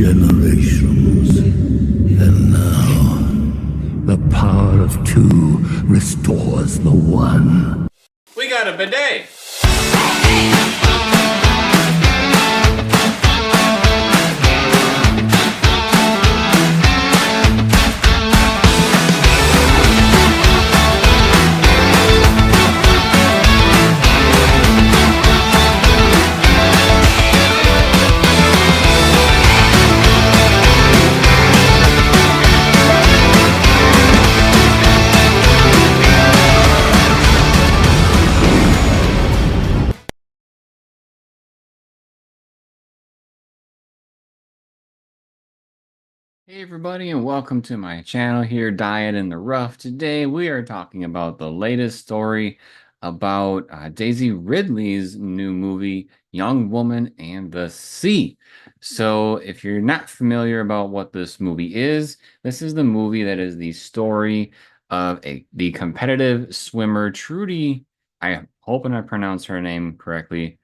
generations. And now, the power of two restores the one. We got a bidet! Hey everybody, and welcome to my channel here, Dyad in the Rough. Today we are talking about the latest story about Daisy Ridley's new movie, Young Woman and the Sea. So if you're not familiar about what this movie is, this is the movie that is the story of the competitive swimmer Trudy, I'm hoping I pronounced her name correctly,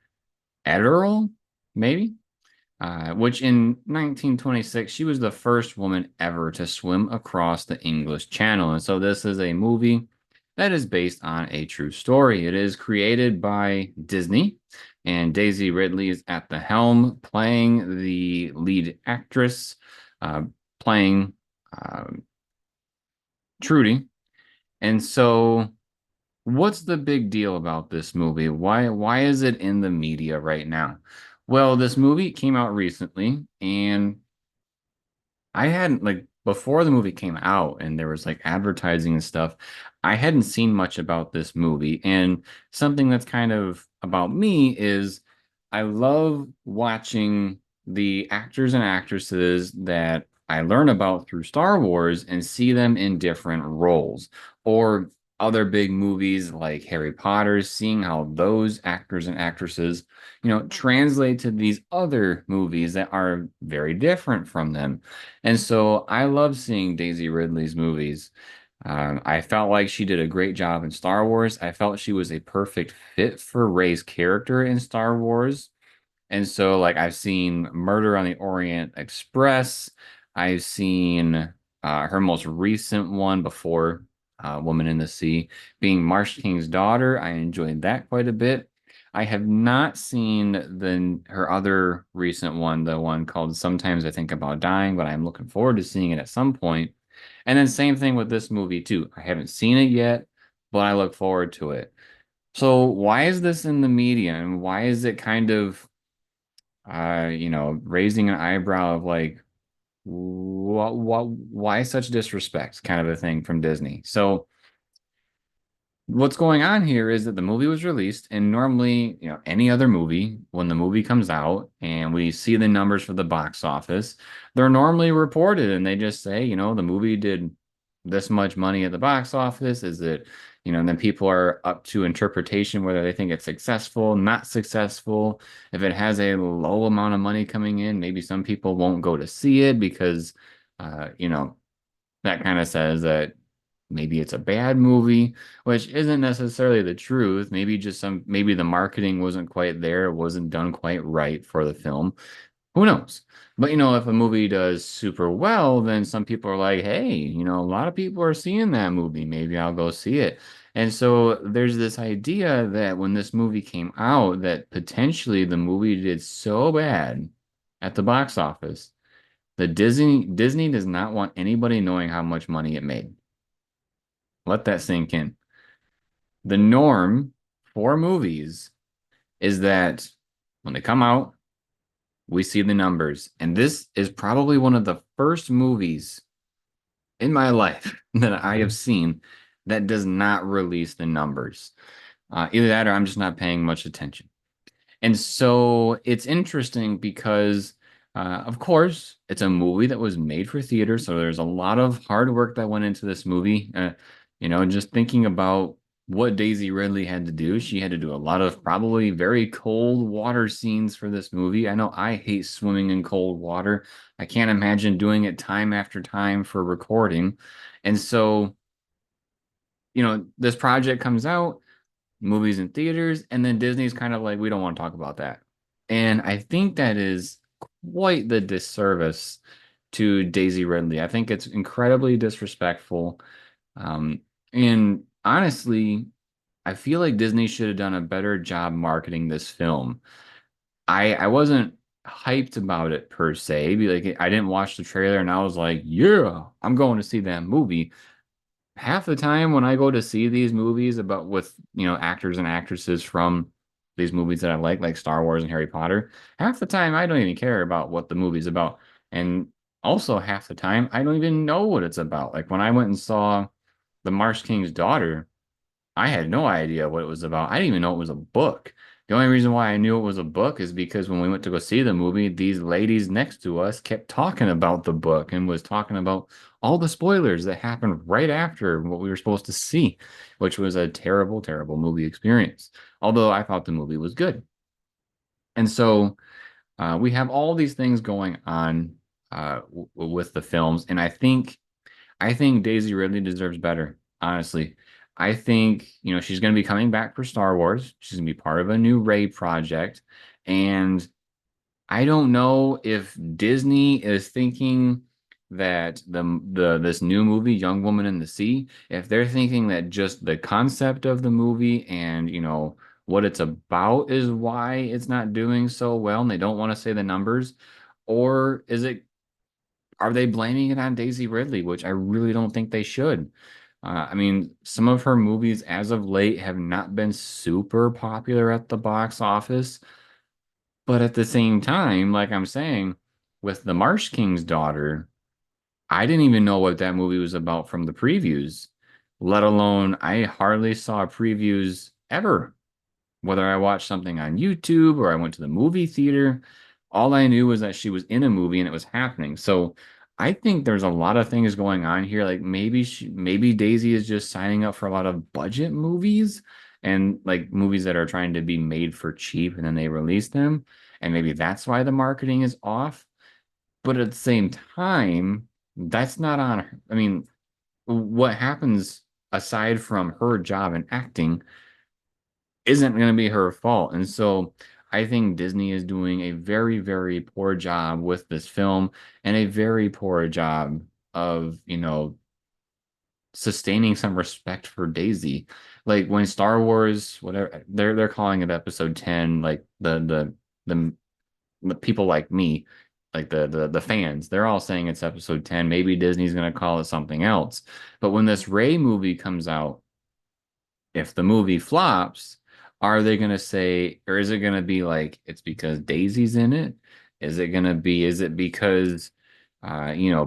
Adderall, maybe? Which in 1926, she was the first woman ever to swim across the English Channel. And so this is a movie that is based on a true story. It is created by Disney, and Daisy Ridley is at the helm playing the lead actress, playing Trudy. And so what's the big deal about this movie? Why is it in the media right now? Well, this movie came out recently, and I hadn't, like, before the movie came out and there was like advertising and stuff, I hadn't seen much about this movie. And something that's kind of about me is I love watching the actors and actresses that I learn about through Star Wars and see them in different roles, or other big movies like Harry Potter, seeing how those actors and actresses, translate to these other movies that are very different from them. And so I love seeing Daisy Ridley's movies. I felt like she did a great job in Star Wars. I felt she was a perfect fit for Rey's character in Star Wars. And so, like, I've seen Murder on the Orient Express. I've seen her most recent one before Woman in the Sea, being Marsh King's Daughter. I enjoyed that quite a bit. I have not seen her other recent one, the one called Sometimes I Think About Dying, but I'm looking forward to seeing it at some point. And then same thing with this movie too. I haven't seen it yet, but I look forward to it. So why is this in the media, and why is it kind of raising an eyebrow of like, why such disrespect, kind of a thing from Disney? So what's going on here is that the movie was released, and normally, any other movie, when the movie comes out and we see the numbers for the box office, they're normally reported and they just say, the movie did this much money at the box office. Is it, and then people are up to interpretation whether they think it's successful, not successful. If it has a low amount of money coming in, maybe some people won't go to see it because, that kind of says that maybe it's a bad movie, which isn't necessarily the truth. Maybe the marketing wasn't quite there, it wasn't done quite right for the film. Who knows? But if a movie does super well, then some people are like, hey, a lot of people are seeing that movie. Maybe I'll go see it. And so there's this idea that when this movie came out, that potentially the movie did so bad at the box office that Disney does not want anybody knowing how much money it made. Let that sink in. The norm for movies is that when they come out, we see the numbers. And this is probably one of the first movies in my life that I have seen that does not release the numbers. Either that or I'm just not paying much attention. And so it's interesting because, of course, it's a movie that was made for theater. So there's a lot of hard work that went into this movie. Just thinking about what Daisy Ridley had to do. She had to do a lot of probably very cold water scenes for this movie. I know I hate swimming in cold water. I can't imagine doing it time after time for recording. And so, this project comes out, movies in theaters, and then Disney's kind of like, we don't want to talk about that. And I think that is quite the disservice to Daisy Ridley. I think it's incredibly disrespectful. Um, and honestly, I feel like Disney should have done a better job marketing this film. I wasn't hyped about it per se. Like I didn't watch the trailer and I was like, yeah, I'm going to see that movie. Half the time when I go to see these movies about with, actors and actresses from these movies that I like Star Wars and Harry Potter, half the time I don't even care about what the movie's about. And also half the time I don't even know what it's about. Like when I went and saw The Marsh King's Daughter, I had no idea what it was about. I didn't even know it was a book. The only reason why I knew it was a book is because when we went to go see the movie, these ladies next to us kept talking about the book and was talking about all the spoilers that happened right after what we were supposed to see, which was a terrible, terrible movie experience. Although I thought the movie was good. And so we have all these things going on with the films, and I think Daisy Ridley deserves better, honestly. I think, she's going to be coming back for Star Wars. She's going to be part of a new Ray project. And I don't know if Disney is thinking that this new movie, Young Woman in the Sea, if they're thinking that just the concept of the movie and, what it's about is why it's not doing so well and they don't want to say the numbers, or are they blaming it on Daisy Ridley, which I really don't think they should. I mean, some of her movies as of late have not been super popular at the box office, but at the same time, like I'm saying, with The Marsh King's Daughter, I didn't even know what that movie was about from the previews, let alone I hardly saw previews ever. Whether I watched something on YouTube or I went to the movie theater, all I knew was that she was in a movie and it was happening. So I think there's a lot of things going on here. Like maybe Daisy is just signing up for a lot of budget movies and like movies that are trying to be made for cheap and then they release them. And maybe that's why the marketing is off. But at the same time, that's not on her. I mean, what happens aside from her job in acting isn't going to be her fault. And so I think Disney is doing a very, very poor job with this film and a very poor job of, sustaining some respect for Daisy. Like when Star Wars, whatever they're calling it episode 10, like the, the people like me, like the fans, they're all saying it's episode 10. Maybe Disney's going to call it something else. But when this Ray movie comes out, if the movie flops, are they going to say, or is it going to be like it's because Daisy's in it? Is it because,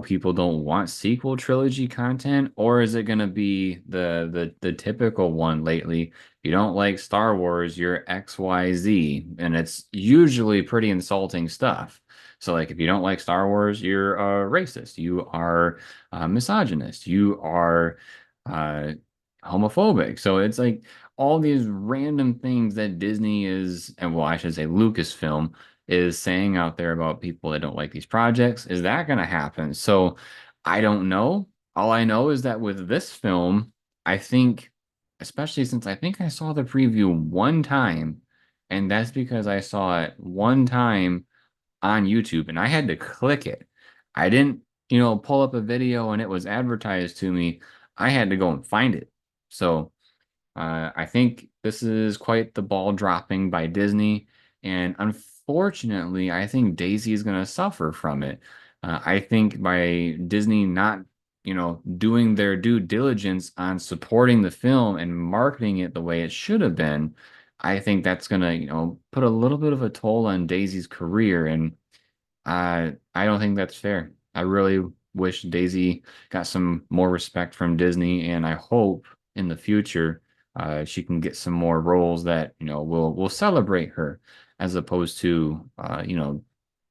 people don't want sequel trilogy content, or is it going to be the typical one lately? You don't like Star Wars, you're XYZ, and it's usually pretty insulting stuff. So, like, if you don't like Star Wars, you're a racist, you are a misogynist, you are uh, homophobic. So it's like all these random things that Disney is, and well, I should say Lucasfilm is saying out there about people that don't like these projects. Is that going to happen? So I don't know. All I know is that with this film, I think, especially since I think I saw the preview one time, and that's because I saw it one time on YouTube and I had to click it. I didn't, pull up a video and it was advertised to me. I had to go and find it. So I think this is quite the ball dropping by Disney. And unfortunately, I think Daisy is going to suffer from it. I think by Disney not, doing their due diligence on supporting the film and marketing it the way it should have been, I think that's going to, put a little bit of a toll on Daisy's career. And I don't think that's fair. I really wish Daisy got some more respect from Disney, and I hope in the future she can get some more roles that will celebrate her, as opposed to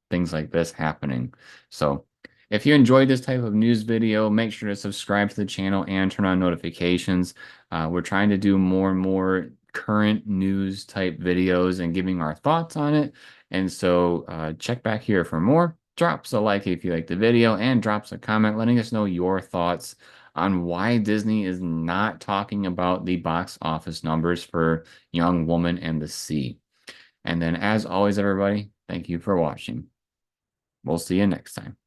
things like this happening. So, if you enjoyed this type of news video, make sure to subscribe to the channel and turn on notifications. We're trying to do more and more current news type videos and giving our thoughts on it. And so check back here for more. Drops a like if you like the video and drops a comment letting us know your thoughts on why Disney is not talking about the box office numbers for Young Woman and the Sea. And then as always, everybody, thank you for watching. We'll see you next time.